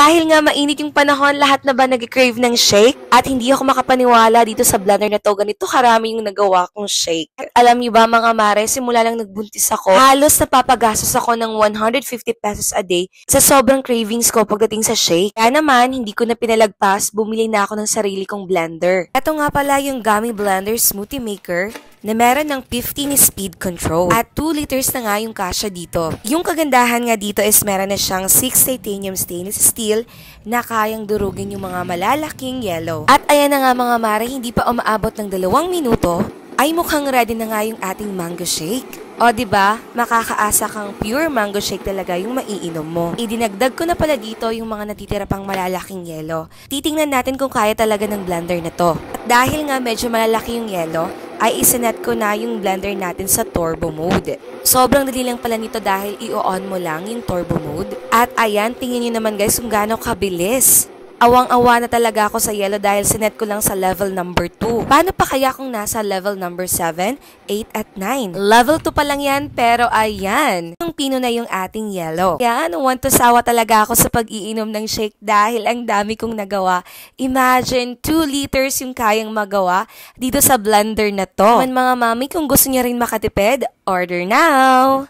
Dahil nga mainit yung panahon, lahat na ba nag-crave ng shake? At hindi ako makapaniwala dito sa blender na to. Ganito karami yung nagawa kong shake. At alam niyo ba mga mare, simula lang nagbuntis ako, halos napapagastos ako ng 150 pesos a day sa sobrang cravings ko pagdating sa shake. Kaya naman, hindi ko na pinalagpas, bumili na ako ng sarili kong blender. Ito nga pala yung Gummy Blender Smoothie Maker na meron ng 15 speed control. At 2 liters na nga yung kasya dito. Yung kagandahan nga dito is meron na siyang 6 titanium stainless steel na kayang durugin yung mga malalaking yellow. At ayan na nga mga mare, hindi pa umaabot ng 2 minuto, ay mukhang ready na nga yung ating mango shake. O diba, makakaasa kang pure mango shake talaga yung maiinom mo. Idinagdag ko na pala dito yung mga natitira pang malalaking yelo. Titingnan natin kung kaya talaga ng blender na to. At dahil nga medyo malalaki yung yelo, ay isinet ko na yung blender natin sa turbo mode. Sobrang dali lang pala nito dahil i-on mo lang yung turbo mode. At ayan, tingin nyo naman guys kung gaano kabilis. Awang-awa na talaga ako sa yellow dahil sinet ko lang sa level number 2. Paano pa kaya kung nasa level number 7, 8 at 9? Level 2 pa lang yan, pero ayan. Yung pino na yung ating yellow. Yan, want to sawa talaga ako sa pag-iinom ng shake dahil ang dami kong nagawa. Imagine, 2 liters yung kayang magawa dito sa blender na to. Man mga mami, kung gusto niya rin makatipid, order now!